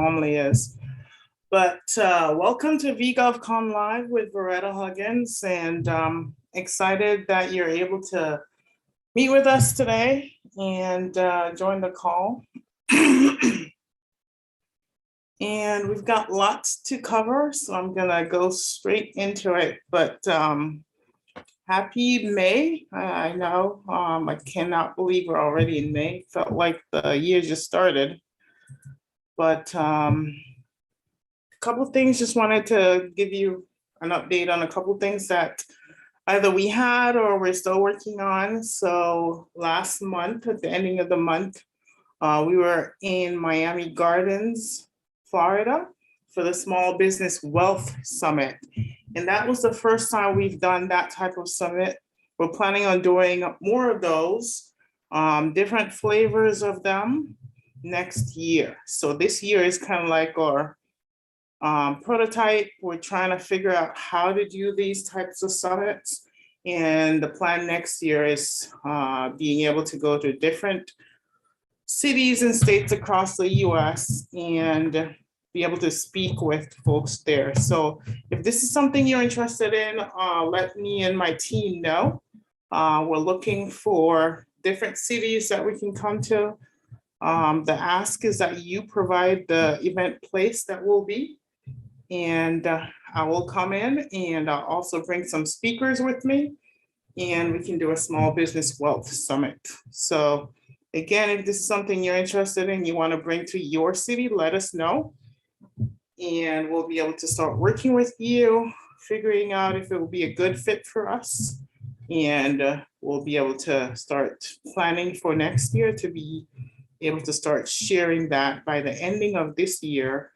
normally is. But welcome to V-GovCon Live with Varetta Huggins, and excited that you're able to meet with us today and join the call. And we've got lots to cover, so I'm gonna go straight into it. But happy May. I know, I cannot believe we're already in May. Felt like the year just started. But a couple of things, just wanted to give you an update on a couple of things that either we had or we're still working on. So last month, at the ending of the month, we were in Miami Gardens, Florida, for the Small Business Wealth Summit. And that was the first time we've done that type of summit. We're planning on doing more of those, different flavors of them next year. So this year is kind of like our prototype. We're trying to figure out how to do these types of summits. And the plan next year is being able to go to different cities and states across the US and be able to speak with folks there. So if this is something you're interested in, let me and my team know. We're looking for different cities that we can come to. The ask is that you provide the event place that will be, and I will come in and I'll also bring some speakers with me, and we can do a small business wealth summit. So again, if this is something you're interested in, you want to bring to your city, let us know. And we'll be able to start working with you, figuring out if it will be a good fit for us. And we'll be able to start planning for next year to be able to start sharing that by the ending of this year,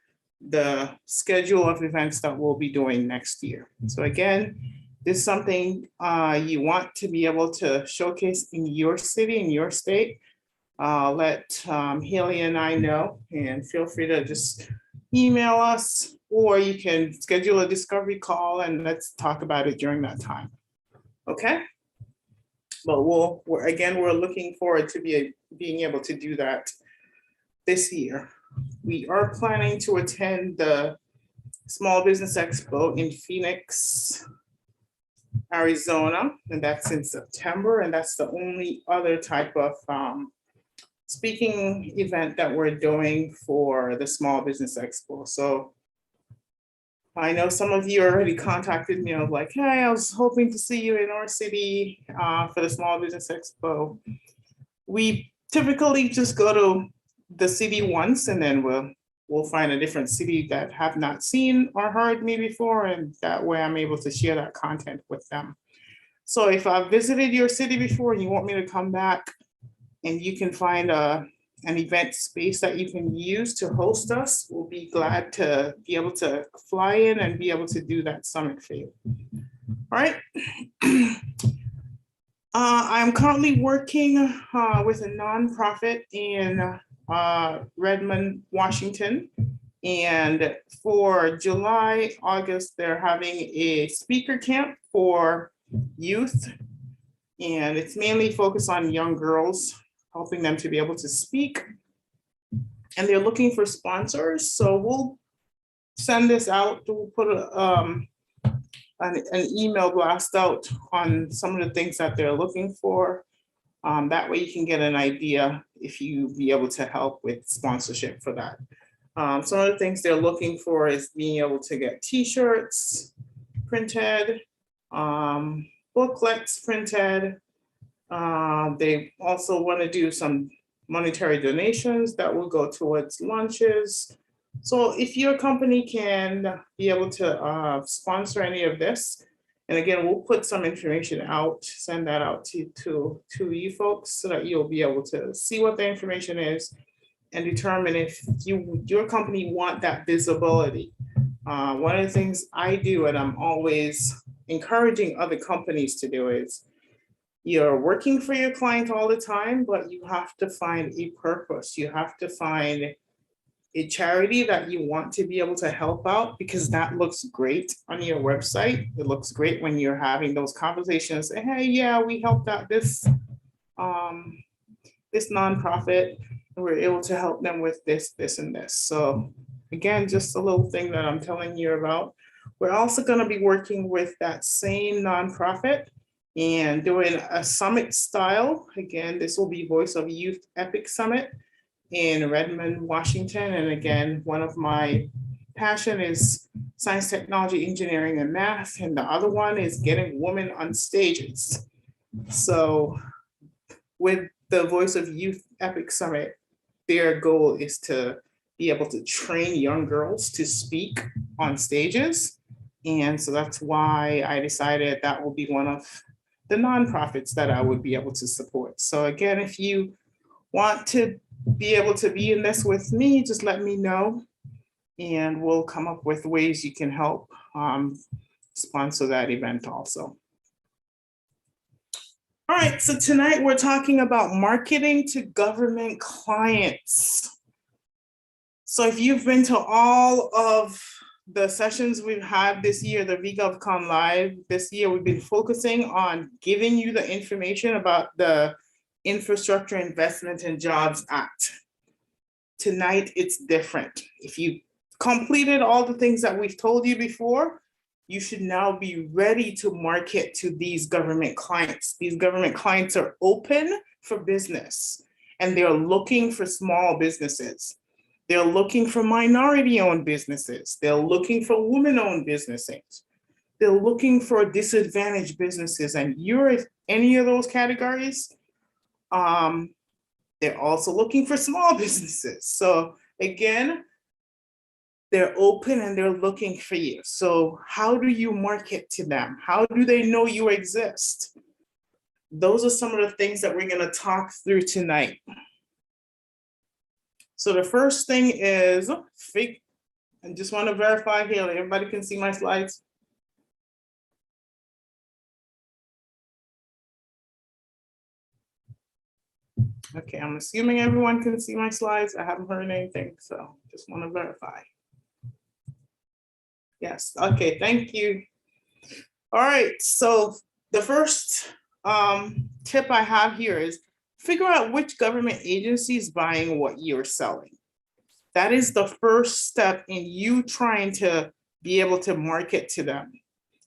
the schedule of events that we'll be doing next year. So again, this is something you want to be able to showcase in your city, in your state. Let Haley and I know, and feel free to just email us, or you can schedule a discovery call and let's talk about it during that time. Okay? But we're looking forward to being able to do that this year. We are planning to attend the Small Business Expo in Phoenix, Arizona, and that's in September. And that's the only other type of speaking event that we're doing for the Small Business Expo. So I know some of you already contacted me. I was like, hey, I was hoping to see you in our city for the Small Business Expo. We typically just go to the city once, and then we'll find a different city that have not seen or heard me before, and that way I'm able to share that content with them. So if I've visited your city before and you want me to come back, and you can find an event space that you can use to host us, we'll be glad to be able to fly in and be able to do that summit for you. All right. I'm currently working with a nonprofit in Redmond, Washington. And for July, August, they're having a speaker camp for youth. And it's mainly focused on young girls, helping them to be able to speak. And they're looking for sponsors. So we'll send this out. We'll put an email blast out on some of the things that they're looking for. That way you can get an idea if you be able to help with sponsorship for that. Some of the things they're looking for is being able to get t-shirts printed, booklets printed. They also want to do some monetary donations that will go towards lunches. So if your company can be able to sponsor any of this, and again, we'll put some information out, send that out to you folks so that you'll be able to see what the information is and determine if your company want that visibility. One of the things I do, and I'm always encouraging other companies to do, is you're working for your client all the time, but you have to find a purpose. You have to find a charity that you want to be able to help out, because that looks great on your website. It looks great when you're having those conversations. Hey, yeah, we helped out this nonprofit. We're able to help them with this, this, and this. So again, just a little thing that I'm telling you about. We're also going to be working with that same nonprofit and doing a summit style. Again, this will be Voice of Youth Epic Summit in Redmond, Washington. And again, one of my passion is science, technology, engineering, and math. And the other one is getting women on stages. So with the Voice of Youth Epic Summit, their goal is to be able to train young girls to speak on stages. And so that's why I decided that will be one of the nonprofits that I would be able to support. So again, if you want to be able to be in this with me, just let me know and we'll come up with ways you can help sponsor that event also. All right, so tonight we're talking about marketing to government clients. So if you've been to all of the sessions we've had this year, the V-GovCon Live, this year we've been focusing on giving you the information about the Infrastructure Investment and Jobs Act. Tonight, it's different. If you completed all the things that we've told you before, you should now be ready to market to these government clients. These government clients are open for business and they're looking for small businesses. They're looking for minority-owned businesses. They're looking for women-owned businesses. They're looking for disadvantaged businesses. And you're in any of those categories, they're also looking for small businesses. So again, they're open and they're looking for you. So how do you market to them? How do they know you exist? Those are some of the things that we're going to talk through tonight. So the first thing is, I just want to verify here, everybody can see my slides. Okay, I'm assuming everyone can see my slides. I haven't heard anything, so just want to verify. Yes, okay, thank you. All right, so the first tip I have here is figure out which government agency is buying what you're selling. That is the first step in you trying to be able to market to them.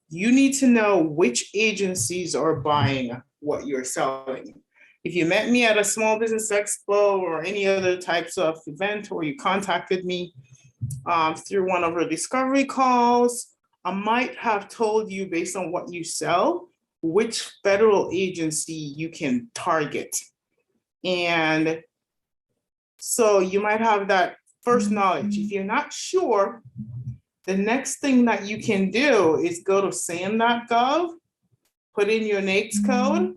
You need to know which agencies are buying what you're selling. If you met me at a small business expo or any other types of event, or you contacted me through one of our discovery calls, I might have told you based on what you sell, which federal agency you can target. And so you might have that first knowledge. If you're not sure, the next thing that you can do is go to sam.gov, put in your NAICS code,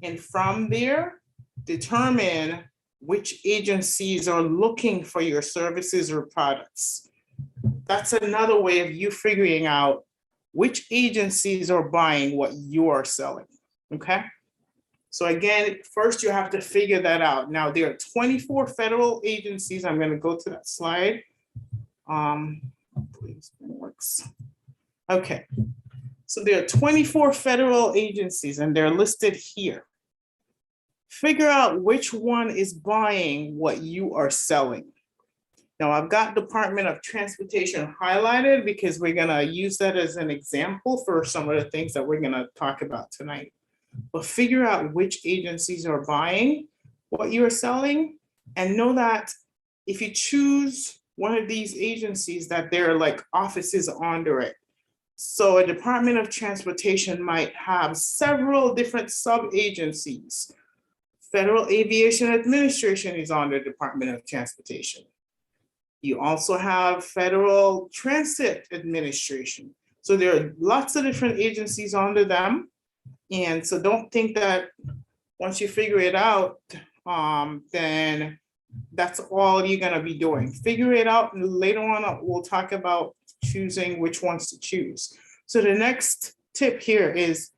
and from there, determine which agencies are looking for your services or products. That's another way of you figuring out which agencies are buying what you are selling, okay? So again, first you have to figure that out. Now there are 24 federal agencies. I'm gonna go to that slide. Please, it works. Okay, so there are 24 federal agencies and they're listed here. Figure out which one is buying what you are selling. Now I've got Department of Transportation highlighted because we're gonna use that as an example for some of the things that we're gonna talk about tonight. But figure out which agencies are buying what you're selling and know that if you choose one of these agencies that there are like offices under it. So a Department of Transportation might have several different sub-agencies. Federal Aviation Administration is under Department of Transportation. You also have Federal Transit Administration. So there are lots of different agencies under them. And so don't think that once you figure it out, then that's all you're gonna be doing. Figure it out and later on we'll talk about choosing which ones to choose. So the next tip here is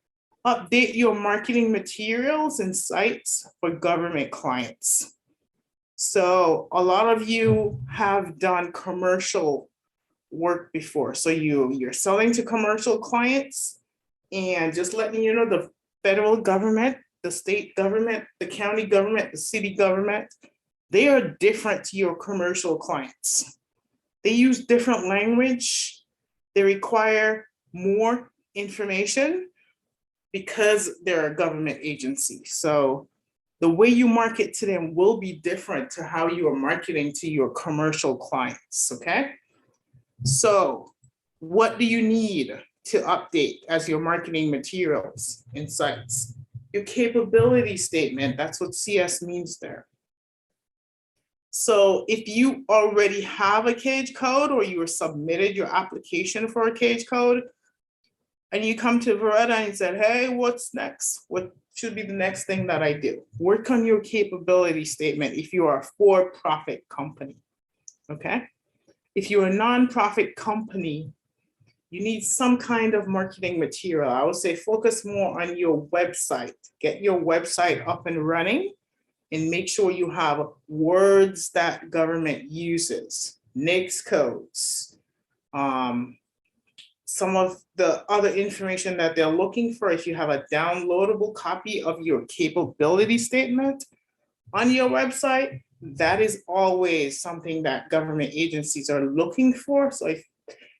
update your marketing materials and sites for government clients. So a lot of you have done commercial work before. So you're selling to commercial clients. And just letting you know, the federal government, the state government, the county government, the city government, they are different to your commercial clients. They use different language. They require more information because they're a government agency. So the way you market to them will be different to how you are marketing to your commercial clients, okay? So what do you need to update as your marketing materials and sites? Your capability statement, that's what CS means there. So if you already have a cage code or you submitted your application for a cage code, and you come to Varetta and said, hey, what's next? What should be the next thing that I do? Work on your capability statement if you are a for-profit company, okay? If you're a nonprofit company, you need some kind of marketing material. I would say focus more on your website. Get your website up and running and make sure you have words that government uses, NAICS codes, some of the other information that they're looking for. If you have a downloadable copy of your capability statement on your website, that is always something that government agencies are looking for. So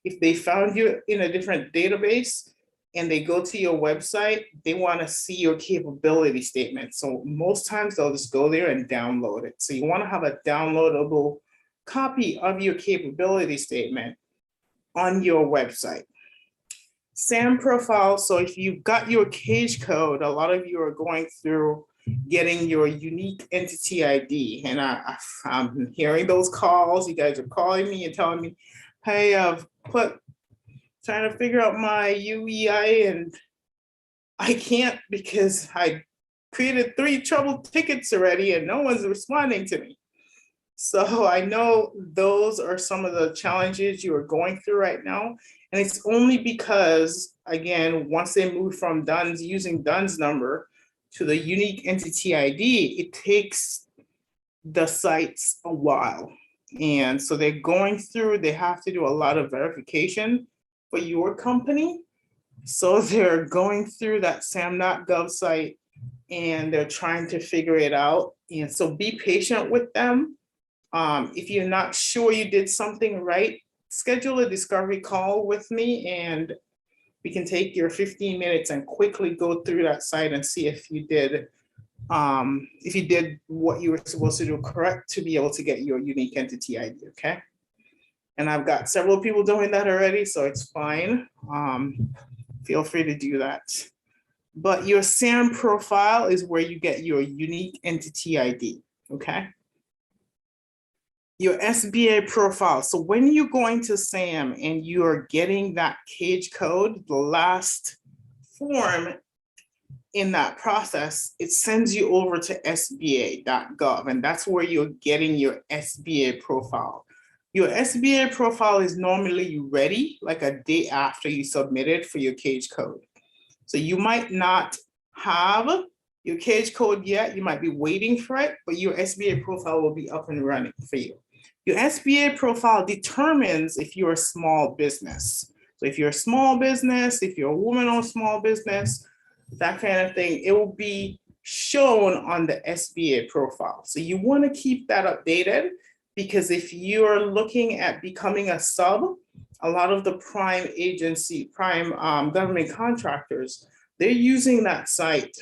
if they found you in a different database and they go to your website, they want to see your capability statement. So most times they'll just go there and download it. So you want to have a downloadable copy of your capability statement on your website. SAM profile. So if you've got your cage code, a lot of you are going through getting your unique entity ID. And I'm hearing those calls. You guys are calling me and telling me, hey, I've trying to figure out my UEI and I can't because I created 3 trouble tickets already and no one's responding to me. So I know those are some of the challenges you are going through right now. And it's only because, again, once they move from DUNS, using DUNS number to the unique entity ID, it takes the sites a while. And so they're going through, they have to do a lot of verification for your company. So they're going through that sam.gov site and they're trying to figure it out. And so be patient with them. If you're not sure you did something right, schedule a discovery call with me and we can take your 15 minutes and quickly go through that site and see if you did what you were supposed to do correct to be able to get your unique entity ID, okay? And I've got several people doing that already, so it's fine. Feel free to do that. But your SAM profile is where you get your unique entity ID, okay? Your SBA profile. So when you're going to SAM and you're getting that cage code, the last form in that process, it sends you over to sba.gov, and that's where you're getting your SBA profile. Your SBA profile is normally ready like a day after you submit it for your cage code. So you might not have your cage code yet, you might be waiting for it, but your SBA profile will be up and running for you. Your SBA profile determines if you're a small business. So if you're a small business, if you're a woman-owned small business, that kind of thing, it will be shown on the SBA profile. So you want to keep that updated because if you're looking at becoming a sub, a lot of the prime government contractors, they're using that site.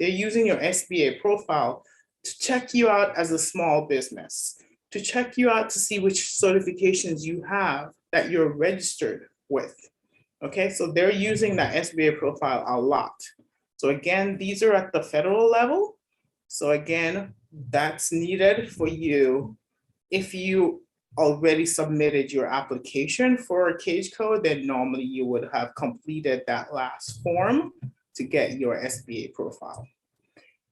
They're using your SBA profile to check you out as a small business, to check you out to see which certifications you have that you're registered with. Okay, so they're using that SBA profile a lot. So again, these are at the federal level. So again, that's needed for you. If you already submitted your application for a cage code, then normally you would have completed that last form to get your SBA profile.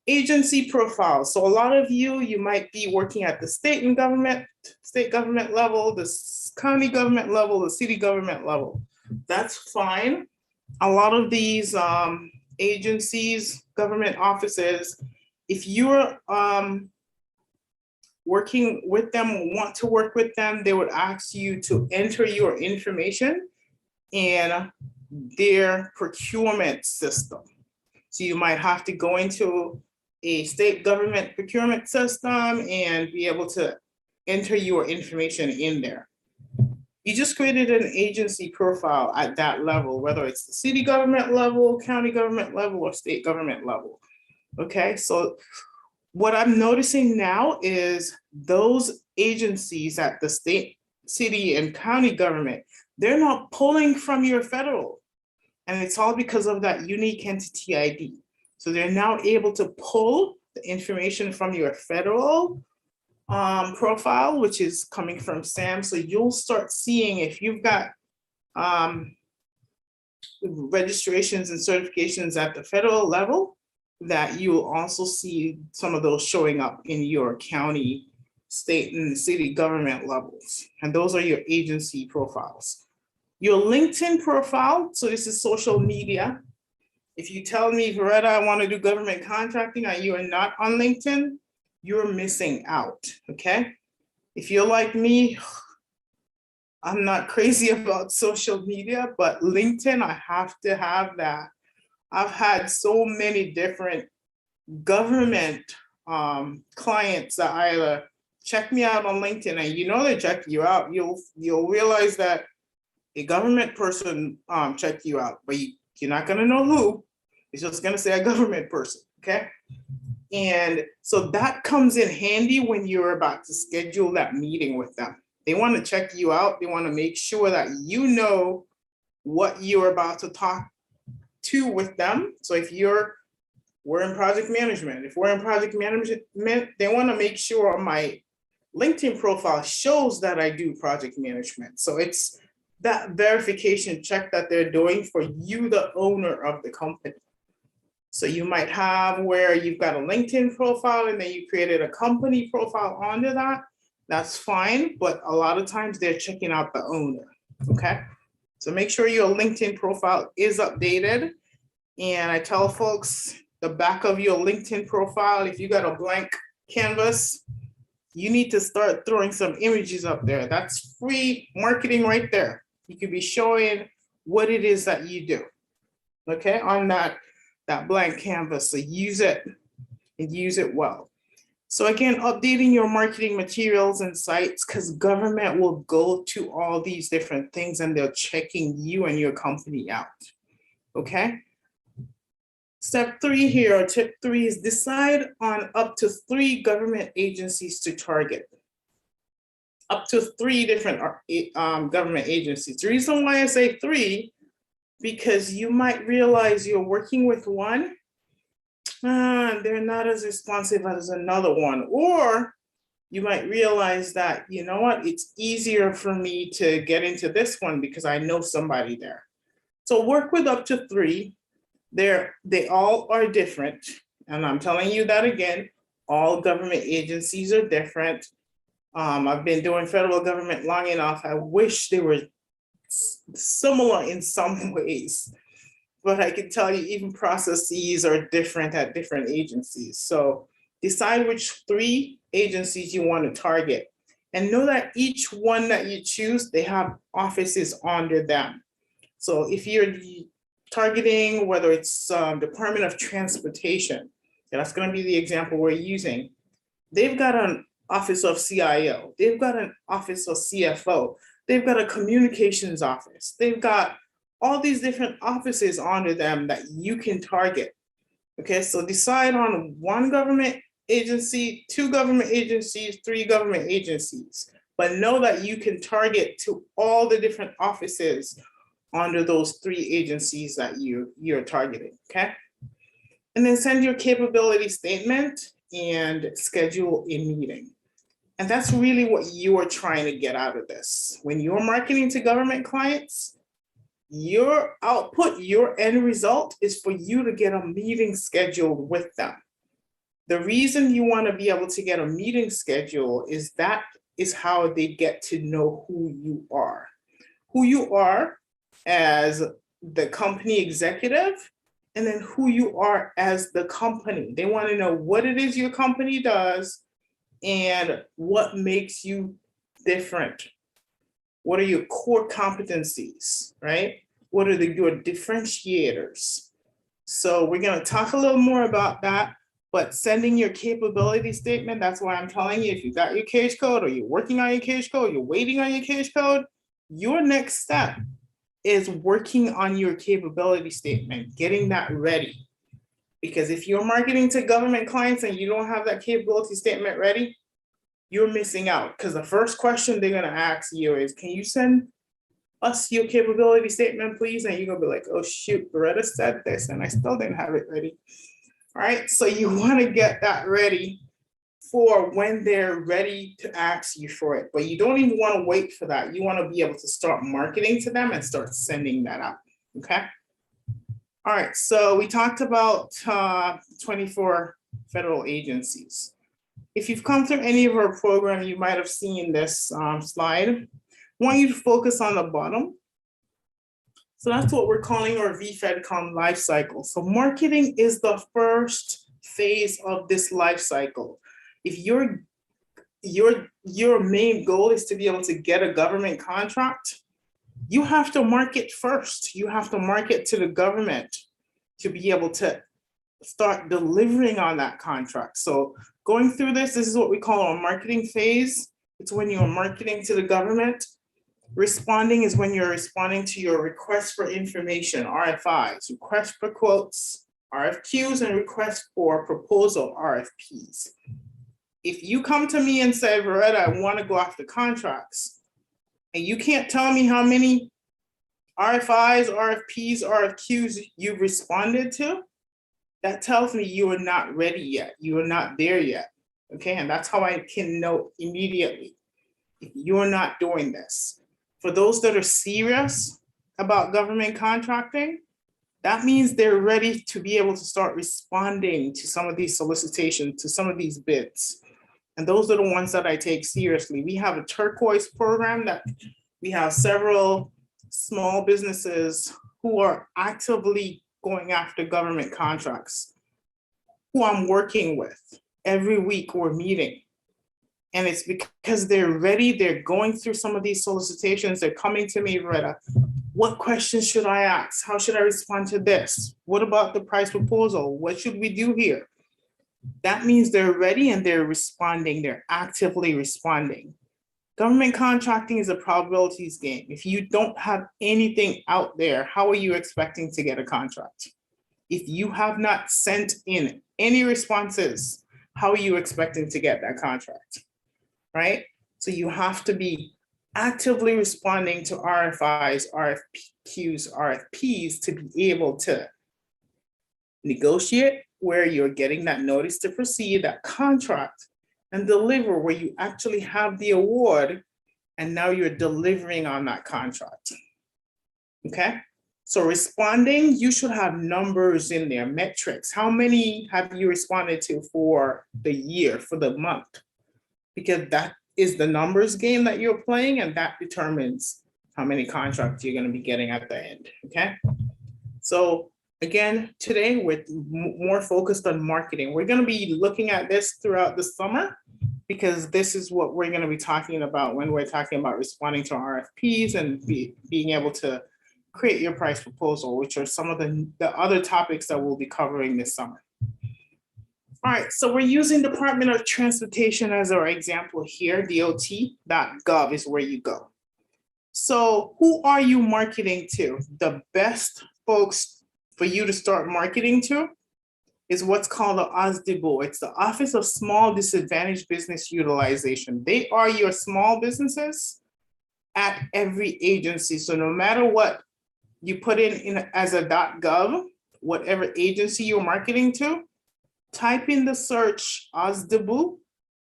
Agency profile. So a lot of you might be working at the state government level, the county government level, the city government level. That's fine. A lot of these agencies, government offices, if you're working with them, want to work with them, they would ask you to enter your information in their procurement system. So you might have to go into a state government procurement system and be able to enter your information in there. You just created an agency profile at that level, whether it's the city government level, county government level, or state government level. Okay, so what I'm noticing now is those agencies at the state, city, and county government, they're not pulling from your federal. And it's all because of that unique entity ID. So they're now able to pull the information from your federal profile, which is coming from SAM. So you'll start seeing if you've got registrations and certifications at the federal level, that you'll also see some of those showing up in your county, state, and city government levels. And those are your agency profiles. Your LinkedIn profile, so this is social media. If you tell me, Varetta, I want to do government contracting, and you are not on LinkedIn, you're missing out, okay? If you're like me, I'm not crazy about social media, but LinkedIn, I have to have that. I've had so many different government clients that either check me out on LinkedIn, and you know they check you out. You'll realize that a government person checked you out, but you're not gonna know who. It's just gonna say a government person, okay? And so that comes in handy when you're about to schedule that meeting with them. They want to check you out. They want to make sure that you know what you're about to talk to with them. So if we're in project management, if we're in project management, they want to make sure my LinkedIn profile shows that I do project management. So it's that verification check that they're doing for you, the owner of the company. So you might have where you've got a LinkedIn profile and then you created a company profile under that. That's fine, but a lot of times they're checking out the owner, okay? So make sure your LinkedIn profile is updated. And I tell folks, the back of your LinkedIn profile, if you got a blank canvas, you need to start throwing some images up there. That's free marketing right there. You could be showing what it is that you do, okay, on that blank canvas. So use it and use it well. So again, updating your marketing materials and sites, because government will go to all these different things and they're checking you and your company out, okay? Step 3 here, or tip 3, is decide on up to 3 government agencies to target. Up to 3 different government agencies. The reason why I say 3, because you might realize you're working with one, they're not as responsive as another one. Or you might realize that, you know what, it's easier for me to get into this one because I know somebody there. So work with up to 3. They all are different. And I'm telling you that again, all government agencies are different. I've been doing federal government long enough. I wish they were similar in some ways, but I can tell you even processes are different at different agencies. So decide which 3 agencies you want to target, and know that each one that you choose, they have offices under them. So if you're targeting, whether it's Department of Transportation, that's going to be the example we're using, they've got an office of CIO, they've got an office of CFO, they've got a communications office, they've got all these different offices under them that you can target. Okay, so decide on 1 government agency, 2 government agencies, 3 government agencies, but know that you can target to all the different offices under those 3 agencies that you're targeting, okay? And then send your capability statement and schedule a meeting. And that's really what you are trying to get out of this. When you're marketing to government clients, your output, your end result is for you to get a meeting scheduled with them. The reason you want to be able to get a meeting scheduled is that is how they get to know who you are as the company executive, and then who you are as the company. They want to know what it is your company does and what makes you different. What are your core competencies, right? What are your differentiators? So we're going to talk a little more about that, but sending your capability statement, that's why I'm telling you, if you got your case code or you're working on your case code, you're waiting on your case code, Your next step is working on your capability statement, getting that ready. Because if you're marketing to government clients and you don't have that capability statement ready, you're missing out. Because the first question they're gonna ask you is, can you send us your capability statement, please? And you're gonna be like, oh shoot, Varetta said this and I still didn't have it ready. All right, so you wanna get that ready for when they're ready to ask you for it. But you don't even wanna wait for that. You wanna be able to start marketing to them and start sending that out, okay? All right, so we talked about 24 federal agencies. If you've come through any of our program, you might have seen this slide. I want you to focus on the bottom. So that's what we're calling our V-Fedcon lifecycle. So marketing is the first phase of this lifecycle. If your main goal is to be able to get a government contract, you have to market first. You have to market to the government to be able to start delivering on that contract. So going through this is what we call our marketing phase. It's when you're marketing to the government. Responding is when you're responding to your requests for information, RFIs, requests for quotes, RFQs, and requests for proposal, RFPs. If you come to me and say, Varetta, I want to go after contracts, and you can't tell me how many RFIs, RFPs, RFQs you've responded to, that tells me you are not ready yet. You are not there yet. Okay, and that's how I can know immediately if you're not doing this. For those that are serious about government contracting, that means they're ready to be able to start responding to some of these solicitations, to some of these bids. And those are the ones that I take seriously. We have a turquoise program that we have several small businesses who are actively going after government contracts, who I'm working with. Every week we're meeting. And it's because they're ready, they're going through some of these solicitations, they're coming to me, Varetta, what questions should I ask? How should I respond to this? What about the price proposal? What should we do here? That means they're ready and they're responding, they're actively responding. Government contracting is a probabilities game. If you don't have anything out there, how are you expecting to get a contract? If you have not sent in any responses, how are you expecting to get that contract? Right? So you have to be actively responding to RFIs, RFQs, RFPs to be able to negotiate where you're getting that notice to proceed, that contract, and deliver where you actually have the award and now you're delivering on that contract. Okay? So responding, you should have numbers in there, metrics. How many have you responded to for the year, for the month? Because that is the numbers game that you're playing, and that determines how many contracts you're going to be getting at the end. Okay. So again, today we're more focused on marketing. We're going to be looking at this throughout the summer because this is what we're going to be talking about when we're talking about responding to RFPs and being able to create your price proposal, which are some of the other topics that we'll be covering this summer. All right, so we're using Department of Transportation as our example here. DOT.gov is where you go. So who are you marketing to? The best folks for you to start marketing to is what's called the OSDBU. It's the Office of Small Disadvantaged Business Utilization. They are your small businesses at every agency. So no matter what you put in as a .gov, whatever agency you're marketing to, type in the search OSDBU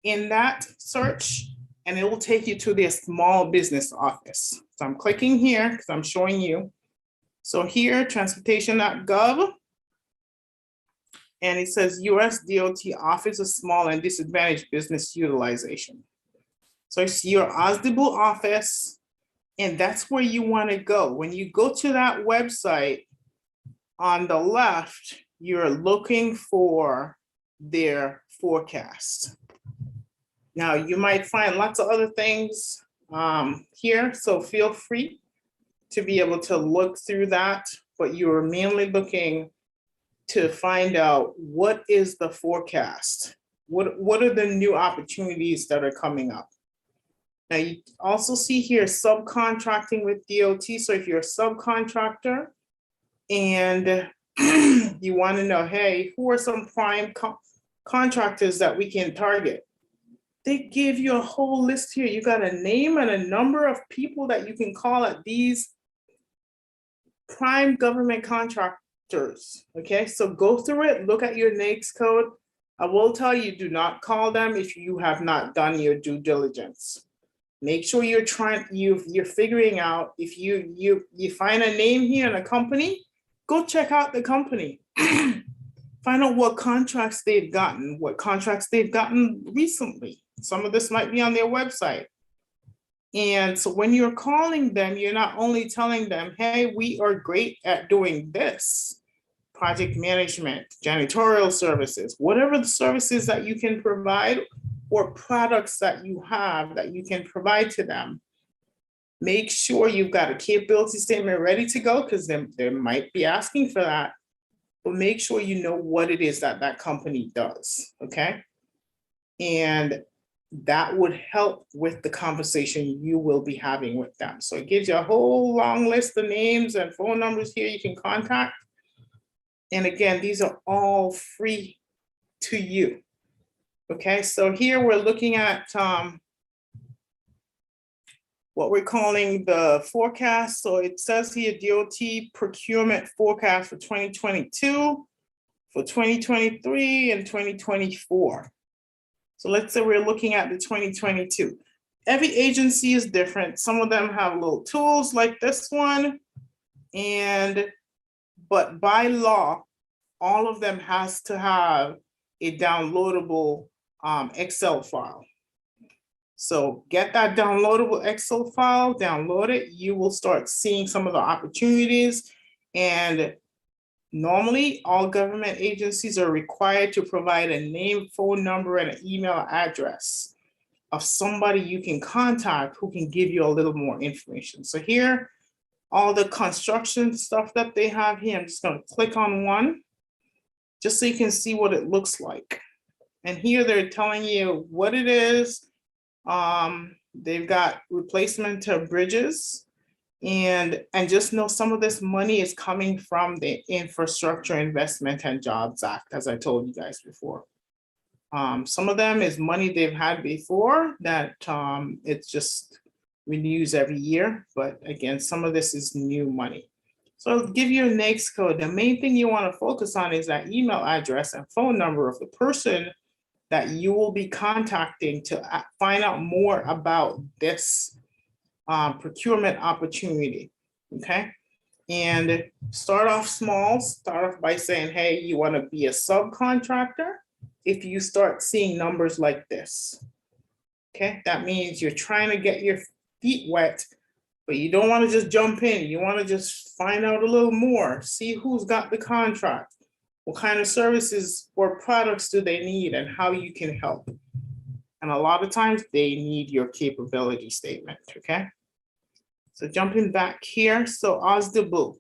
in that search, and it will take you to their small business office. So I'm clicking here because I'm showing you. So here, transportation.gov, and it says US DOT Office of Small and Disadvantaged Business Utilization. So it's your OSDBU office, and that's where you want to go. When you go to that website, on the left, you're looking for their forecast. Now, you might find lots of other things here, so feel free to be able to look through that, but you're mainly looking to find out what is the forecast? What are the new opportunities that are coming up? Now you also see here subcontracting with DOT. So if you're a subcontractor and you want to know, hey, who are some prime contractors that we can target? They give you a whole list here. You got a name and a number of people that you can call at these prime government contractors. Okay, so go through it, look at your NAICS code. I will tell you, do not call them if you have not done your due diligence. Make sure you're figuring out if you find a name here in a company, go check out the company. Find out what contracts they've gotten recently. Some of this might be on their website. And so when you're calling them, you're not only telling them, hey, we are great at doing this, project management, janitorial services, whatever the services that you can provide or products that you have that you can provide to them. Make sure you've got a capability statement ready to go because they might be asking for that. But make sure you know what it is that that company does, okay? And that would help with the conversation you will be having with them. So it gives you a whole long list of names and phone numbers here you can contact. And again, these are all free to you. Okay, so here we're looking at what we're calling the forecast. So it says here DOT procurement forecast for 2022, for 2023 and 2024. So let's say we're looking at the 2022. Every agency is different. Some of them have little tools like this one, but by law, all of them has to have a downloadable Excel file. So get that downloadable Excel file, download it. You will start seeing some of the opportunities. And normally all government agencies are required to provide a name, phone number, and an email address of somebody you can contact who can give you a little more information. So here, all the construction stuff that they have here, I'm just going to click on one just so you can see what it looks like. And here they're telling you what it is. They've got replacement of bridges, and just know some of this money is coming from the Infrastructure Investment and Jobs Act, as I told you guys before. Some of them is money they've had before that it's just renews every year, but again, some of this is new money. So I'll give you a NAICS code. The main thing you want to focus on is that email address and phone number of the person that you will be contacting to find out more about this procurement opportunity, okay? And start off small, start off by saying, hey, you wanna be a subcontractor? If you start seeing numbers like this, okay? That means you're trying to get your feet wet, but you don't wanna just jump in. You wanna just find out a little more, see who's got the contract. What kind of services or products do they need and how you can help? And a lot of times they need your capability statement, okay? So jumping back here, so OSDBU.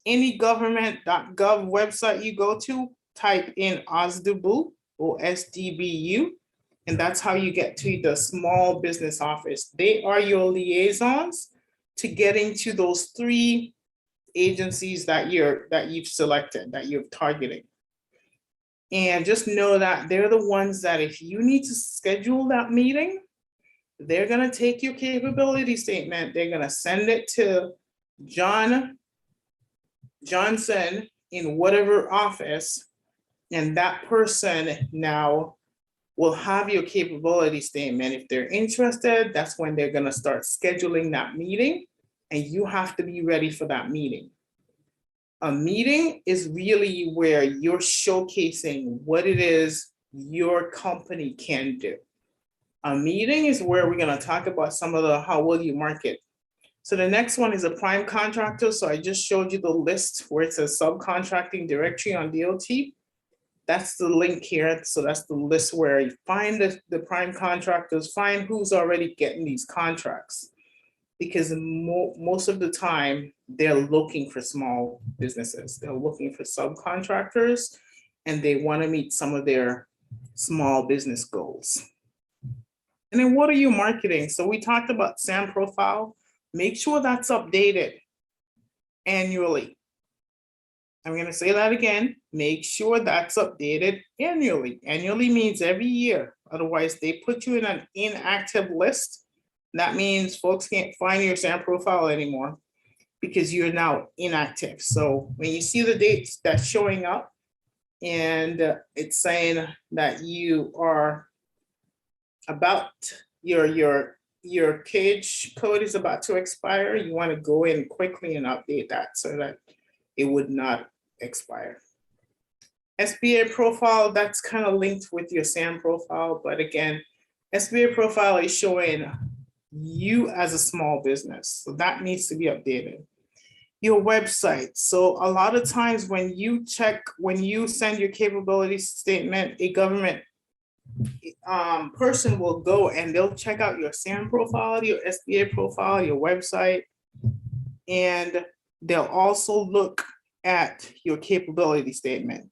Any government.gov website you go to, type in OSDBU, OSDBU, and that's how you get to the small business office. They are your liaisons to getting to those 3 agencies that you've selected, that you're targeting. And just know that they're the ones that if you need to schedule that meeting, they're gonna take your capability statement, they're gonna send it to Johnson in whatever office, and that person now will have your capability statement. If they're interested, that's when they're gonna start scheduling that meeting. And you have to be ready for that meeting. A meeting is really where you're showcasing what it is your company can do. A meeting is where we're gonna talk about some of the how will you market. So the next one is a prime contractor. So I just showed you the list where it says subcontracting directory on DOT. That's the link here. So that's the list where you find the prime contractors, find who's already getting these contracts. Because most of the time, they're looking for small businesses. They're looking for subcontractors, and they want to meet some of their small business goals. And then what are you marketing? So we talked about SAM profile. Make sure that's updated annually. I'm going to say that again. Make sure that's updated annually. Annually means every year. Otherwise, they put you in an inactive list. That means folks can't find your SAM profile anymore because you're now inactive. So when you see the dates that's showing up and it's saying that you are about your cage code is about to expire, you want to go in quickly and update that so that it would not expire. SBA profile, that's kind of linked with your SAM profile, but again, SBA profile is showing you as a small business, so that needs to be updated. Your website. So a lot of times when you send your capability statement, a government person will go and they'll check out your SAM profile, your SBA profile, your website, and they'll also look at your capability statement.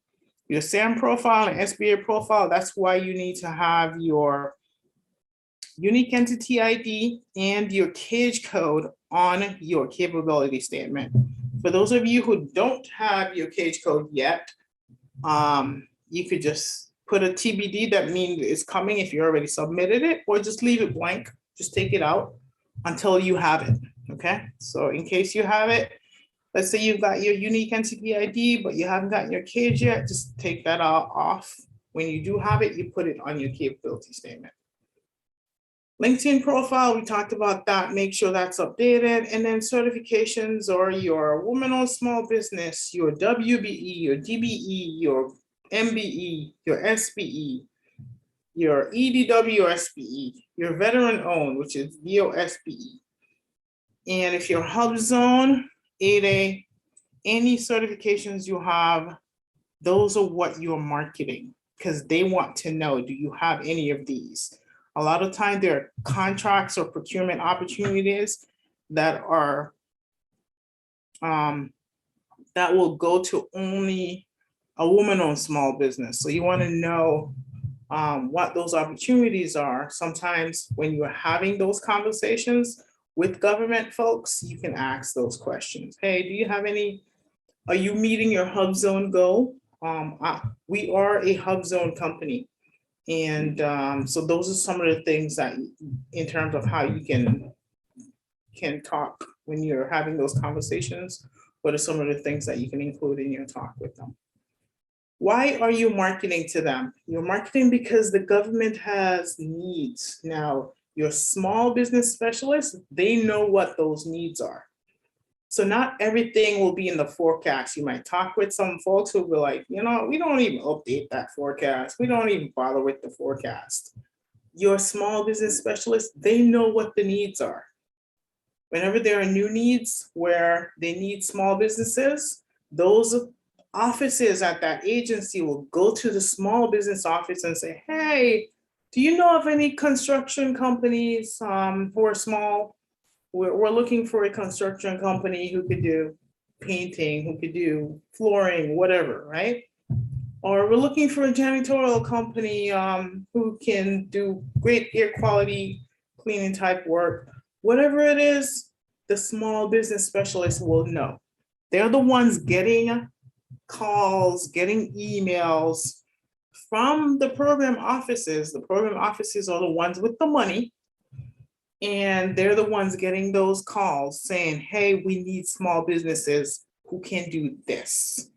Your SAM profile and SBA profile, that's why you need to have your unique entity ID and your cage code on your capability statement. For those of you who don't have your cage code yet, you could just put a TBD, that means it's coming if you already submitted it, or just leave it blank, just take it out until you have it, okay? So in case you have it, let's say you've got your unique entity ID, but you haven't gotten your cage yet, just take that off. When you do have it, you put it on your capability statement. LinkedIn profile, we talked about that, make sure that's updated. And then certifications or your woman-owned small business, your WBE, your DBE, your MBE, your SBE, your EDW or SBE, your veteran-owned, which is VOSBE. And if you're HubZone, 8A, any certifications you have, those are what you're marketing because they want to know, do you have any of these? A lot of times there are contracts or procurement opportunities that are, that will go to only a woman-owned small business. So you want to know what those opportunities are. Sometimes when you're having those conversations with government folks, you can ask those questions. Hey, do you have any, are you meeting your HubZone goal? We are a HubZone company. And so those are some of the things that in terms of how you can talk when you're having those conversations, what are some of the things that you can include in your talk with them? Why are you marketing to them? You're marketing because the government has needs. Now, your small business specialists, they know what those needs are. So not everything will be in the forecast. You might talk with some folks who will be like, you know, we don't even update that forecast. We don't even bother with the forecast. Your small business specialists, they know what the needs are. Whenever there are new needs where they need small businesses, those offices at that agency will go to the small business office and say, hey, do you know of any construction companies who are small? We're looking for a construction company who could do painting, who could do flooring, whatever, right? Or we're looking for a janitorial company who can do great air quality cleaning type work. Whatever it is, the small business specialists will know. They're the ones getting calls, getting emails from the program offices. The program offices are the ones with the money. And they're the ones getting those calls saying, hey, we need small businesses who can do this.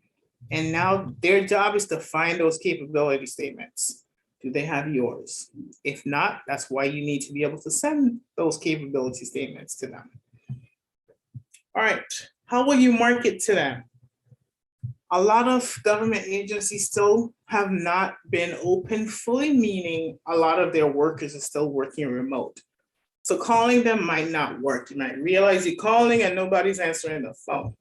And now their job is to find those capability statements. Do they have yours? If not, that's why you need to be able to send those capability statements to them. All right, how will you market to them? A lot of government agencies still have not been open fully, meaning a lot of their workers are still working remote. So calling them might not work. You might realize you're calling and nobody's answering the phone.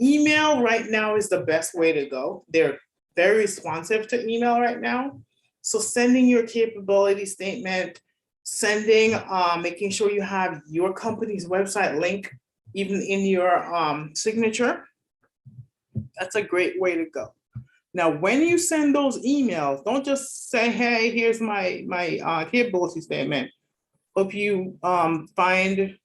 Email right now is the best way to go. They're very responsive to email right now. So sending your capability statement, sending, making sure you have your company's website link even in your signature. That's a great way to go. Now, when you send those emails, don't just say, hey, here's my capability statement. Hope you find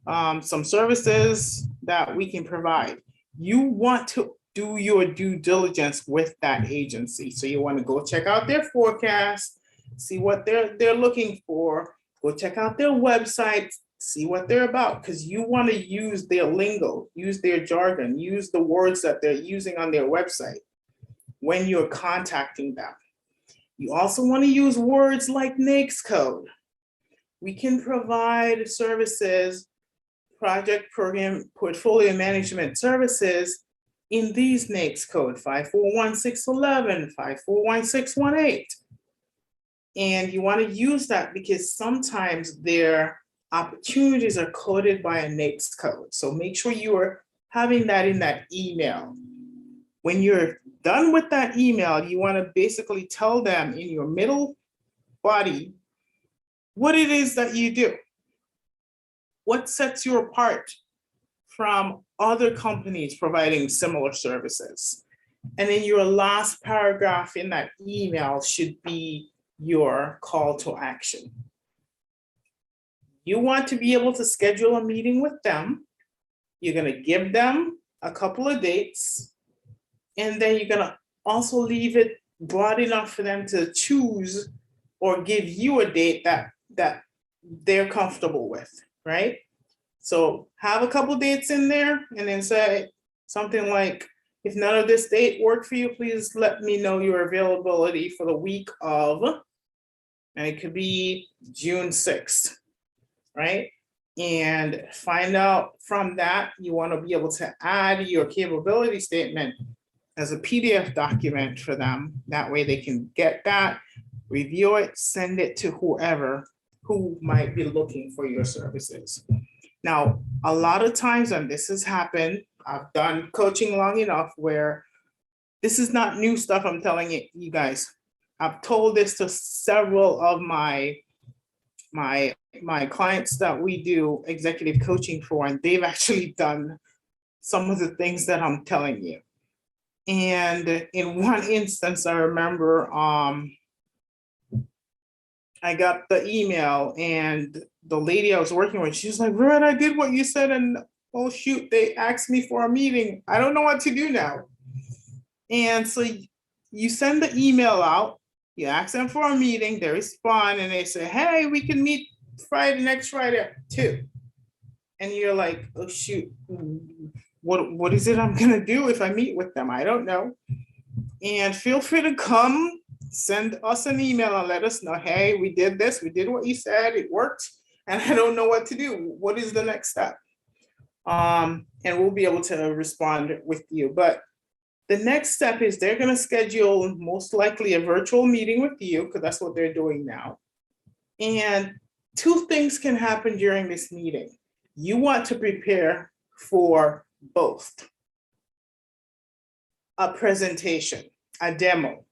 some services that we can provide. You want to do your due diligence with that agency. So you want to go check out their forecast, see what they're looking for, go check out their website, see what they're about, because you want to use their lingo, use their jargon, use the words that they're using on their website when you're contacting them. You also want to use words like NAICS code. We can provide services, project, program, portfolio management services in these NAICS code, 541611, 541618. And you want to use that because sometimes their opportunities are coded by a NAICS code. So make sure you are having that in that email. When you're done with that email, you want to basically tell them in your middle body what it is that you do. What sets you apart from other companies providing similar services? And then your last paragraph in that email should be your call to action. You want to be able to schedule a meeting with them. You're going to give them a couple of dates, and then you're going to also leave it broad enough for them to choose or give you a date that they're comfortable with, right? So have a couple dates in there and then say something like, if none of this date work for you, please let me know your availability for the week of, and it could be June 6th, right? And find out from that, you want to be able to add your capability statement as a PDF document for them. That way they can get that, review it, send it to whoever who might be looking for your services. Now, a lot of times, and this has happened, I've done coaching long enough where this is not new stuff I'm telling you guys. I've told this to several of my clients that we do executive coaching for, and they've actually done some of the things that I'm telling you. And in one instance, I remember I got the email and the lady I was working with, she was like, Varetta, I did what you said, and oh shoot, they asked me for a meeting. I don't know what to do now. And so you send the email out, you ask them for a meeting, they respond and they say, hey, we can meet next Friday at 2. And you're like, oh shoot, what is it I'm gonna do if I meet with them? I don't know. And feel free to come, send us an email and let us know, hey, we did this, we did what you said, it worked, and I don't know what to do. What is the next step? And we'll be able to respond with you. But the next step is they're going to schedule most likely a virtual meeting with you, because that's what they're doing now. And 2 things can happen during this meeting. You want to prepare for both a presentation, a demo.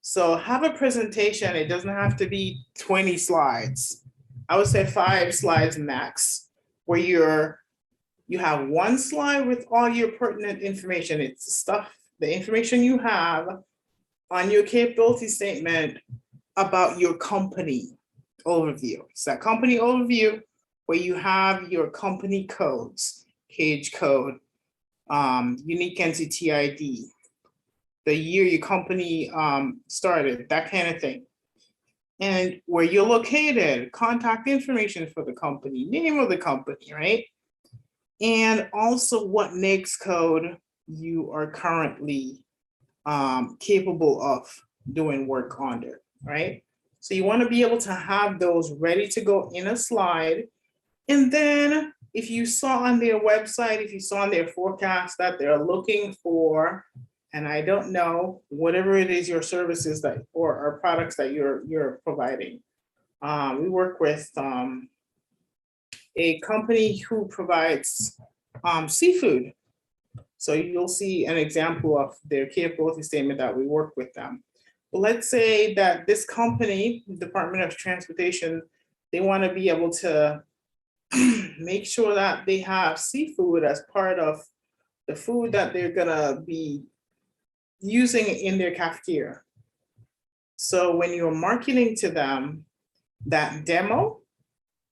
So have a presentation. It doesn't have to be 20 slides. I would say 5 slides max, where you have 1 slide with all your pertinent information. It's stuff, the information you have on your capability statement about your company overview. It's that company overview where you have your company codes, cage code, unique entity ID, the year your company started, that kind of thing. And where you're located, contact information for the company, name of the company, right? And also what NAICS code you are currently capable of doing work under, right? So you want to be able to have those ready to go in a slide. And then if you saw on their website, if you saw on their forecast that they're looking for, and I don't know, whatever it is, your services that or products that you're providing. We work with a company who provides seafood. So you'll see an example of their capability statement that we work with them. But let's say that this company, Department of Transportation, they want to be able to make sure that they have seafood as part of the food that they're gonna be using in their cafeteria. So when you're marketing to them that demo,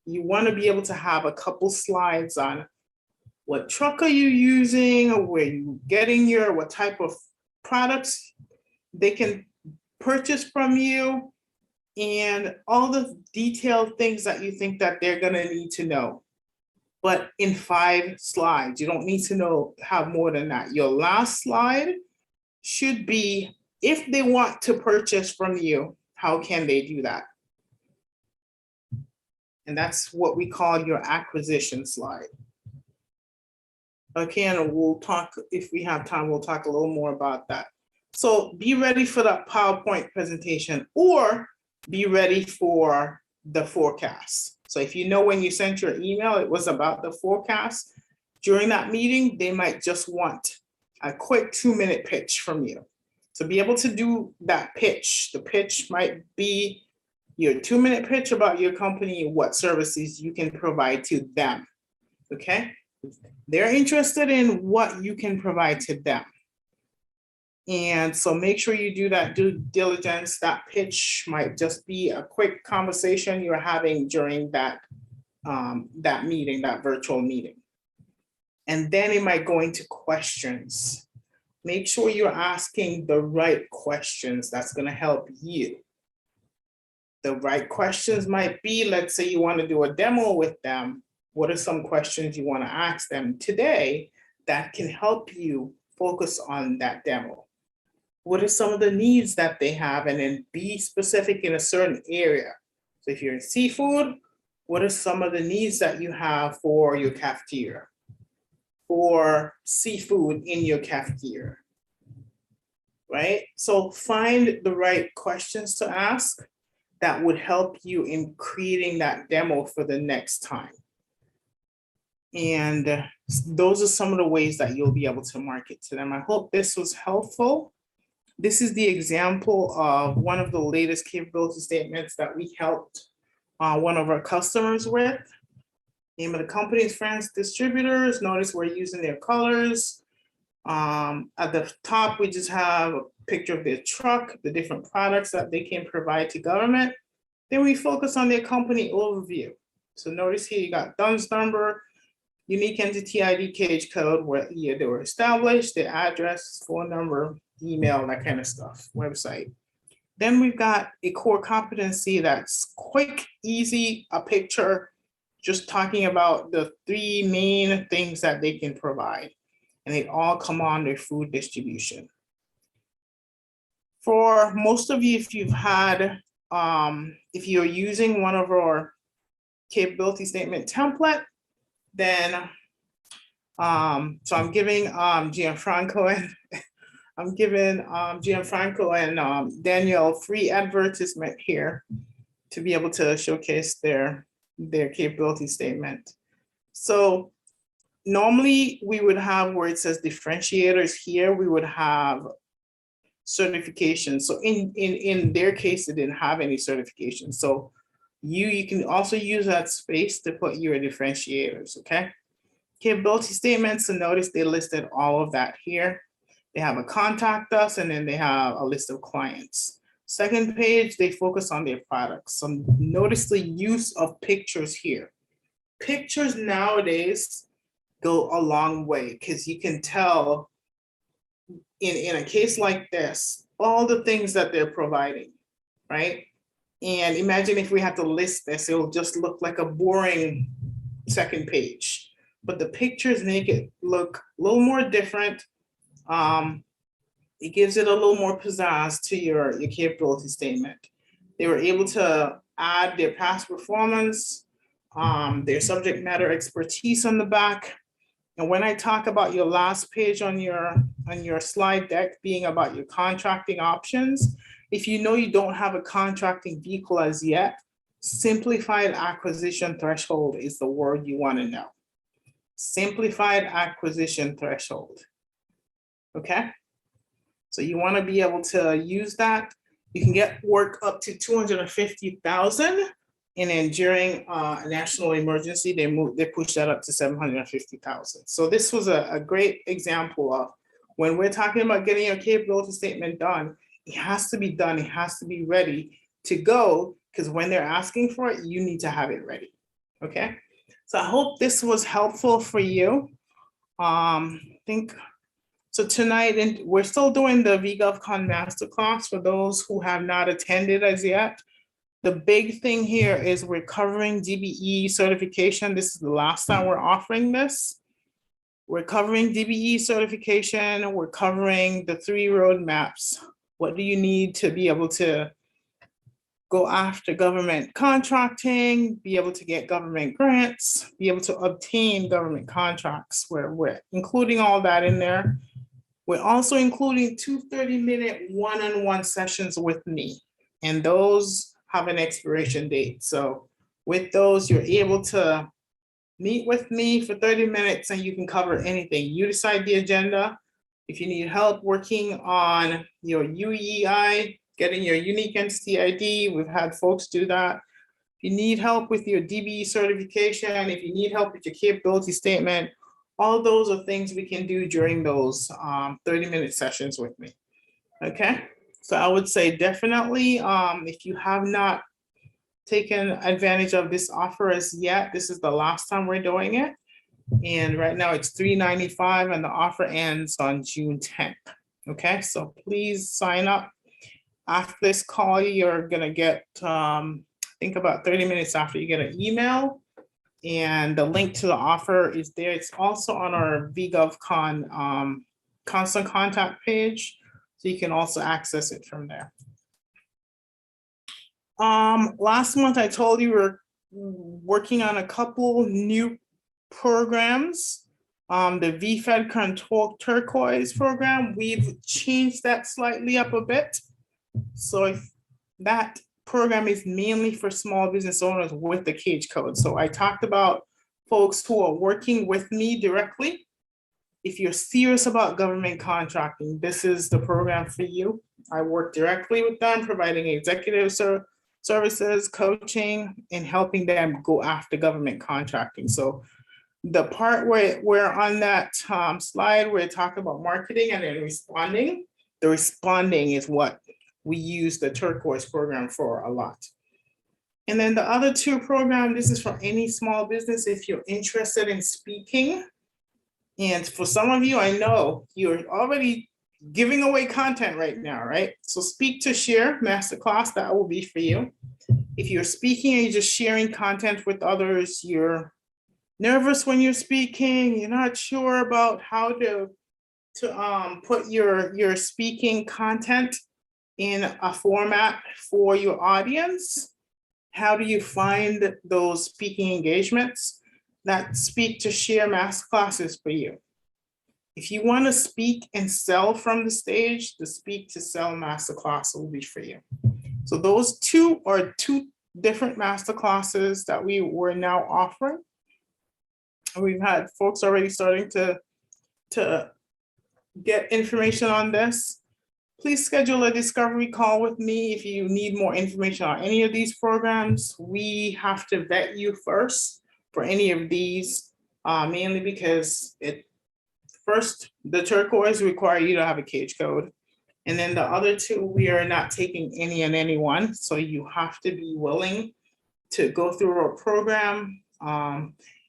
you want to be able to have a couple slides on what truck are you using, or where you getting your, what type of products they can purchase from you, and all the detailed things that you think that they're gonna need to know. But in 5 slides, you don't need to have more than that. Your last slide should be, if they want to purchase from you, how can they do that? And that's what we call your acquisition slide. Okay, and we'll talk, if we have time, we'll talk a little more about that. So be ready for that PowerPoint presentation, or be ready for the forecast. So if you know when you sent your email, it was about the forecast, during that meeting, they might just want a quick 2-minute pitch from you. So be able to do that pitch. The pitch might be your 2-minute pitch about your company, what services you can provide to them, okay? They're interested in what you can provide to them. And so make sure you do that due diligence. That pitch might just be a quick conversation you're having during that, that meeting, that virtual meeting. And then it might go into questions. Make sure you're asking the right questions. That's going to help you. The right questions might be, let's say you want to do a demo with them. What are some questions you want to ask them today that can help you focus on that demo? What are some of the needs that they have? And then be specific in a certain area. So if you're in seafood, what are some of the needs that you have for your cafeteria? For seafood in your cafeteria, right? So find the right questions to ask that would help you in creating that demo for the next time. And those are some of the ways that you'll be able to market to them. I hope this was helpful. This is the example of one of the latest capability statements that we helped one of our customers with. Name of the company is France Distributors. Notice we're using their colors. At the top, we just have a picture of their truck, the different products that they can provide to government. Then we focus on their company overview. So notice here you got DUNS number, unique entity ID, cage code, where year they were established, their address, phone number, email, that kind of stuff, website. Then we've got a core competency that's quick, easy, a picture, just talking about the 3 main things that they can provide. And they all come on their food distribution. For most of you, if you've had, if you're using one of our capability statement template, then, so I'm giving Gianfranco and Daniel free advertisement here to be able to showcase their capability statement. So normally we would have where it says differentiators here, we would have certifications. So in their case, they didn't have any certifications. So you can also use that space to put your differentiators, okay? Capability statements, so notice they listed all of that here. They have a contact us, and then they have a list of clients. Second page, they focus on their products. So notice the use of pictures here. Pictures nowadays go a long way, because you can tell in a case like this, all the things that they're providing, right? And imagine if we had to list this, it'll just look like a boring second page. But the pictures make it look a little more different. It gives it a little more pizzazz to your capability statement. They were able to add their past performance, their subject matter expertise on the back. And when I talk about your last page on your slide deck being about your contracting options, if you know you don't have a contracting vehicle as yet, simplified acquisition threshold is the word you want to know. Simplified acquisition threshold. Okay? So you want to be able to use that. You can get work up to 250,000. And then during a national emergency, they pushed that up to 750,000. So this was a great example of when we're talking about getting your capability statement done, it has to be done. It has to be ready to go, because when they're asking for it, you need to have it ready. Okay, so I hope this was helpful for you. Think so tonight, and we're still doing the V-GovCon Masterclass for those who have not attended as yet. The big thing here is we're covering DBE certification. This is the last time we're offering this. We're covering DBE certification. We're covering the 3 roadmaps. What do you need to be able to go after government contracting, be able to get government grants, be able to obtain government contracts, where we're including all that in there. We're also including 2 30-minute one-on-one sessions with me, and those have an expiration date. So with those, you're able to meet with me for 30 minutes and you can cover anything. You decide the agenda. If you need help working on your UEI, getting your unique entity ID, we've had folks do that. If you need help with your DBE certification, if you need help with your capability statement, all those are things we can do during those 30-minute sessions with me. Okay, so I would say definitely, if you have not taken advantage of this offer as yet, this is the last time we're doing it. And right now it's $395 and the offer ends on June 10th. Okay, so please sign up. After this call, you're gonna get, think about 30 minutes after, you get an email, and the link to the offer is there. It's also on our V-GovCon constant contact page, so you can also access it from there. Last month I told you we're working on a couple new programs. The V-Fedcon Turquoise program, we've changed that slightly up a bit. So if that program is mainly for small business owners with the cage code. So I talked about folks who are working with me directly. If you're serious about government contracting, this is the program for you. I work directly with them, providing executive services, coaching, and helping them go after government contracting. So the part where we're on that slide, where we talk about marketing and then responding, the responding is what we use the Turquoise program for a lot. And then the other 2 programs, this is for any small business if you're interested in speaking. And for some of you, I know you're already giving away content right now, right? So Speak to Share Masterclass, that will be for you. If you're speaking and you're just sharing content with others, you're nervous when you're speaking, you're not sure about how to put your speaking content in a format for your audience. How do you find those speaking engagements? That Speak to Share Masterclass is for you. If you want to speak and sell from the stage, the Speak to Sell Masterclass will be for you. So those 2 are 2 different masterclasses that we're now offering. We've had folks already starting to get information on this. Please schedule a discovery call with me if you need more information on any of these programs. We have to vet you first for any of these, mainly because first, the Turquoise require you to have a cage code. And then the other 2, we are not taking any and anyone. So you have to be willing to go through our program.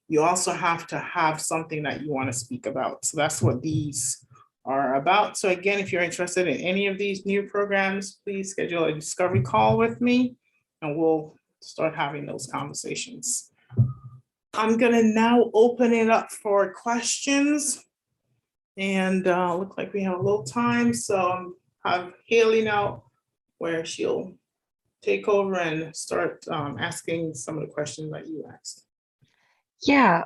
You also have to have something that you want to speak about. So that's what these are about. So again, if you're interested in any of these new programs, please schedule a discovery call with me and we'll start having those conversations. I'm gonna now open it up for questions. And look like we have a little time. So I have Haley now where she'll take over and start asking some of the questions that you asked. Yeah,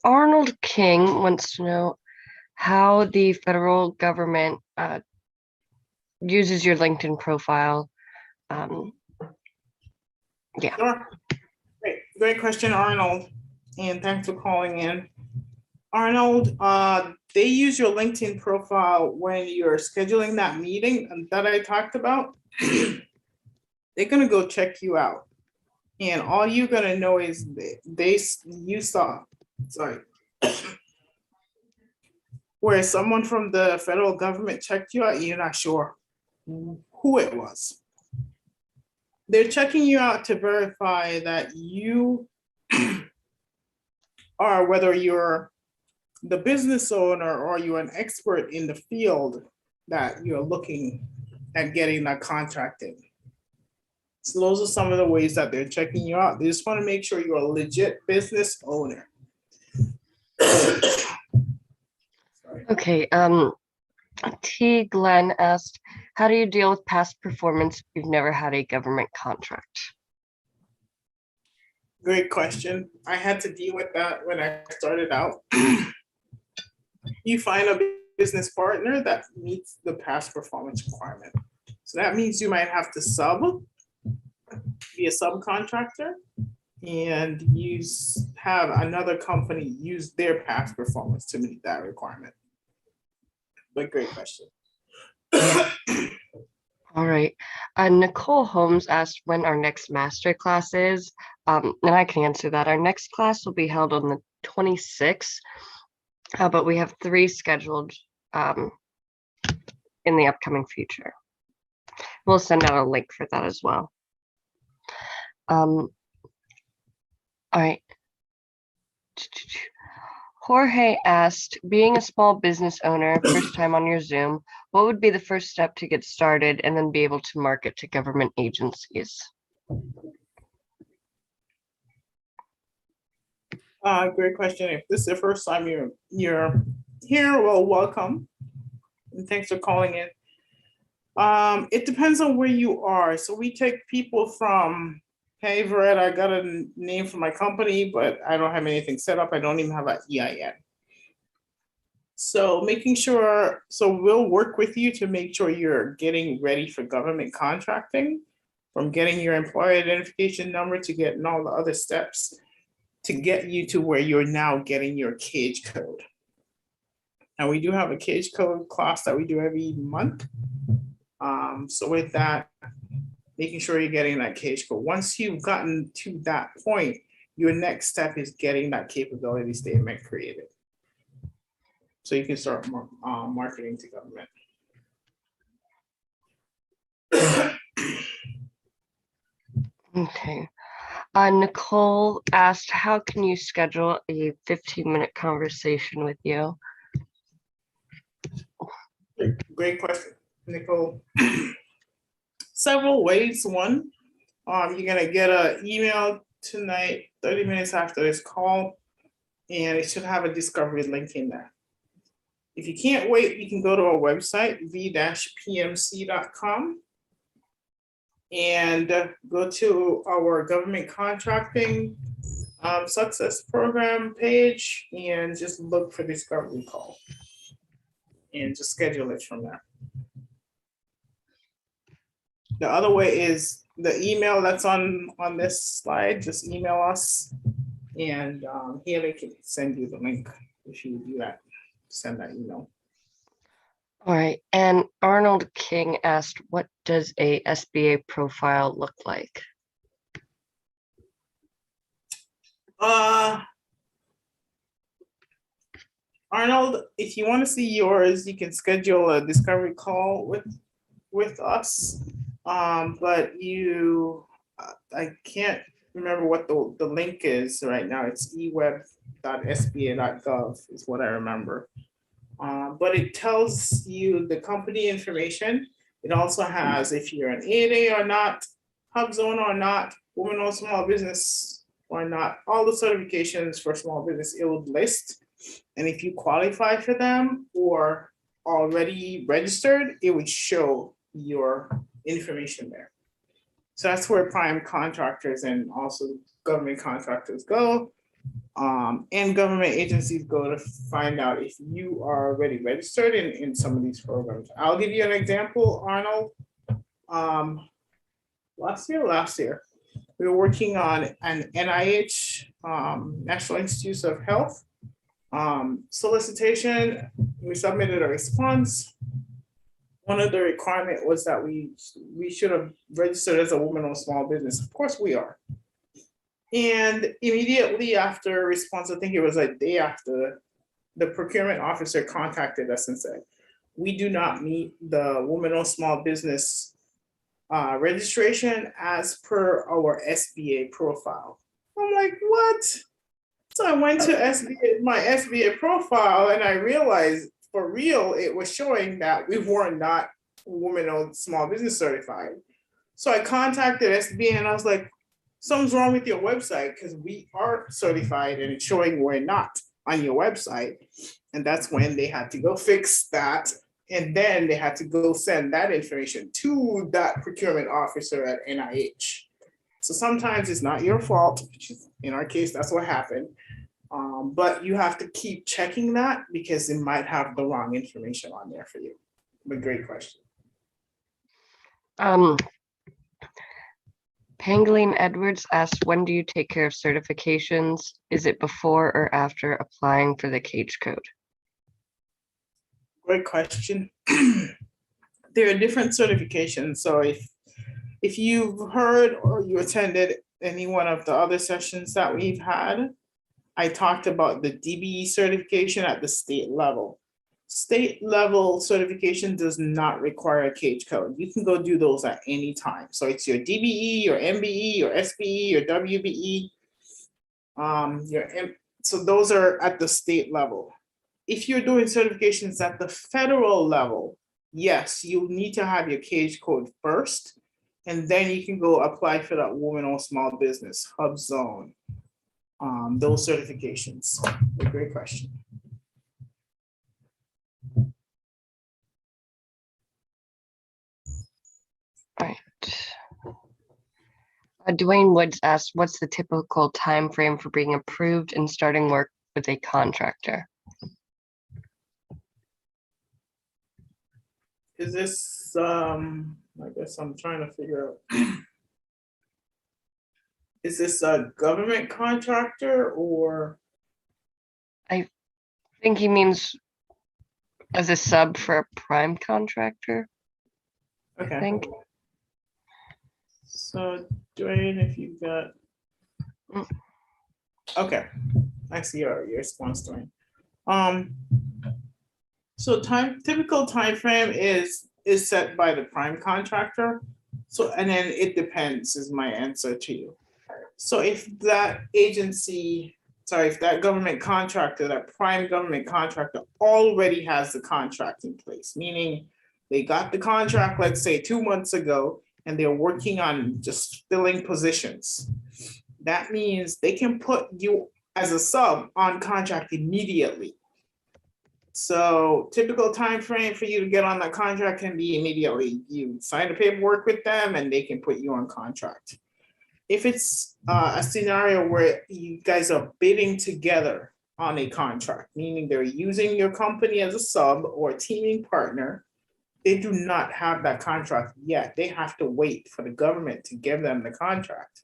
Arnold King wants to know how the federal government uses your LinkedIn profile. Yeah. Sure. Great question, Arnold. And thanks for calling in. Arnold, they use your LinkedIn profile when you're scheduling that meeting that I talked about. They're gonna go check you out. And all you're gonna know is you saw, sorry, where someone from the federal government checked you out, you're not sure who it was. they're checking you out to verify that you are, whether you're the business owner or you're an expert in the field that you're looking at getting that contract in. So those are some of the ways that they're checking you out. They just want to make sure you're a legit business owner. Okay, T. Glenn asked, how do you deal with past performance if you've never had a government contract? Great question. I had to deal with that when I started out. You find a business partner that meets the past performance requirement. So that means you might have to be a subcontractor and have another company use their past performance to meet that requirement. But great question. All right. Nicole Holmes asked when our next master class is. And I can answer that. Our next class will be held on the 26th, but we have 3 scheduled in the upcoming future. We'll send out a link for that as well. All right. Jorge asked, being a small business owner, first time on your Zoom, what would be the first step to get started and then be able to market to government agencies? Great question. If this is the first time you're here, well, welcome. And thanks for calling in. It depends on where you are. So we take people from, hey, Varetta, I got a name for my company, but I don't have anything set up. I don't even have an EIN. So making sure, so we'll work with you to make sure you're getting ready for government contracting, from getting your employer identification number to getting all the other steps to get you to where you're now getting your cage code. And we do have a cage code class that we do every month. So with that, making sure you're getting that cage code. Once you've gotten to that point, your next step is getting that capability statement created. So you can start marketing to government. Okay. Nicole asked, how can you schedule a 15-minute conversation with you? Great question, Nicole. Several ways. One, you're gonna get an email tonight, 30 minutes after this call, and it should have a discovery link in there. If you can't wait, you can go to our website, v-PMC.com, and go to our government contracting success program page and just look for discovery call and just schedule it from there. The other way is the email that's on this slide. Just email us, and Haley can send you the link if you do that. Send that email. All right. And Arnold King asked, what does a SBA profile look like? Arnold, if you want to see yours, you can schedule a discovery call with us. But I can't remember what the link is right now. It's eweb.sba.gov is what I remember. But it tells you the company information. It also has if you're an 8A or not, HubZone or not, women-owned small business or not, all the certifications for small business it would list. And if you qualify for them or already registered, it would show your information there. So that's where prime contractors and also government contractors go. And government agencies go to find out if you are already registered in some of these programs. I'll give you an example, Arnold. Last year, we were working on an NIH, National Institutes of Health, solicitation. We submitted a response. One of the requirements was that we should have registered as a woman-owned small business. Of course we are. And immediately after response, I think it was a day after, the procurement officer contacted us and said, we do not meet the woman-owned small business registration as per our SBA profile. I'm like, what? So I went to my SBA profile and I realized for real, it was showing that we were not women-owned small business certified. So I contacted SBA and I was like, something's wrong with your website because we are certified and it's showing we're not on your website. And that's when they had to go fix that. And then they had to go send that information to that procurement officer at NIH. So sometimes it's not your fault. In our case, that's what happened. But you have to keep checking that because it might have the wrong information on there for you. But great question. Pangolin Edwards asked, when do you take care of certifications? Is it before or after applying for the cage code? Great question. There are different certifications. So if you've heard or you attended any one of the other sessions that we've had, I talked about the DBE certification at the state level. State level certification does not require a cage code. You can go do those at any time. So it's your DBE, your MBE, your SBE, your WBE. So those are at the state level. If you're doing certifications at the federal level, yes, you need to have your cage code first, and then you can go apply for that woman-owned small business hub zone. Those certifications. A great question. Right. Dwayne Woods asked, what's the typical time frame for being approved and starting work with a contractor? Is this, I guess I'm trying to figure out. Is this a government contractor or? I think he means as a sub for a prime contractor. Okay. I think. So Dwayne, if you've got. Okay, I see your response, Dwayne. So typical time frame is set by the prime contractor. So, and then it depends is my answer to you. So if that agency, if that government contractor, that prime government contractor already has the contract in place, meaning they got the contract, let's say 2 months ago, and they're working on just filling positions. That means they can put you as a sub on contract immediately. So typical time frame for you to get on that contract can be immediately. You sign the paperwork with them and they can put you on contract. If it's a scenario where you guys are bidding together on a contract, meaning they're using your company as a sub or a teaming partner, they do not have that contract yet. They have to wait for the government to give them the contract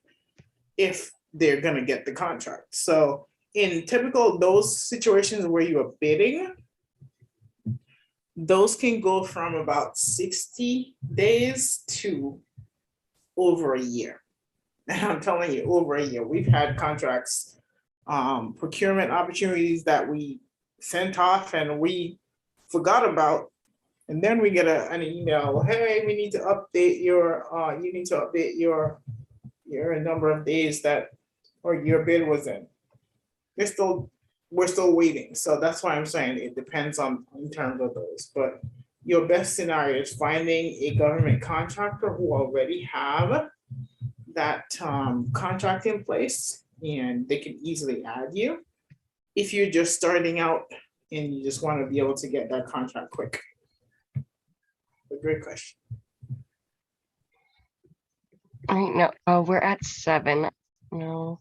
if they're going to get the contract. So in typical those situations where you are bidding, those can go from about 60 days to over a year. And I'm telling you, over a year. We've had contracts, procurement opportunities that we sent off and we forgot about. And then we get an email, hey, we need to update you need to update your number of days that, or your bid was in. We're still waiting. So that's why I'm saying it depends on in terms of those. But your best scenario is finding a government contractor who already have that contract in place and they can easily add you. If you're just starting out and you just want to be able to get that contract quick. A great question. No, we're at 7. No.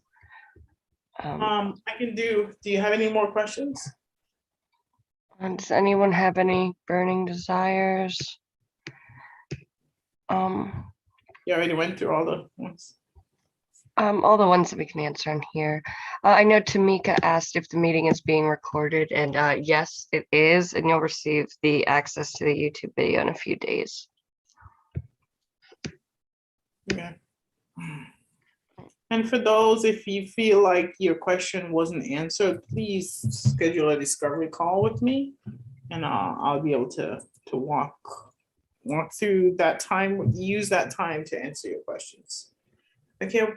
I can do you have any more questions? Does anyone have any burning desires? You already went through all the ones. All the ones that we can answer in here. I know Tamika asked if the meeting is being recorded, and yes, it is, and you'll receive the access to the YouTube video in a few days. Yeah. And for those, if you feel like your question wasn't answered, please schedule a discovery call with me, and I'll be able to walk walk through that time, use that time to answer your questions. Okay.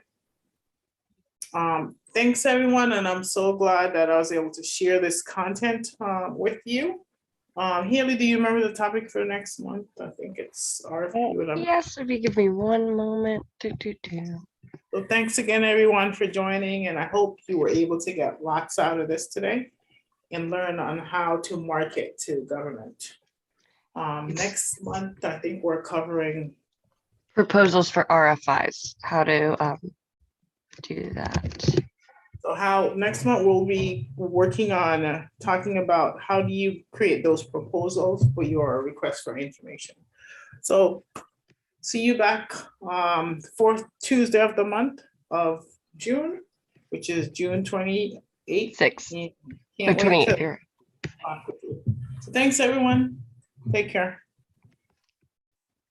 Thanks everyone, and I'm so glad that I was able to share this content with you. Haley, do you remember the topic for next month? I think it's RFP. Yes, if you give me one moment. So thanks again, everyone, for joining, and I hope you were able to get lots out of this today and learn on how to market to government. Next month, I think we're covering Proposals for RFIs, how to do that. so how next month we'll be working on talking about how do you create those proposals for your request for information. So see you back fourth Tuesday of the month of June, which is June 28th. 6. Can't Or wait 28. to talk with you. So thanks everyone. Take care.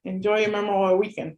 Enjoy your Memorial Weekend.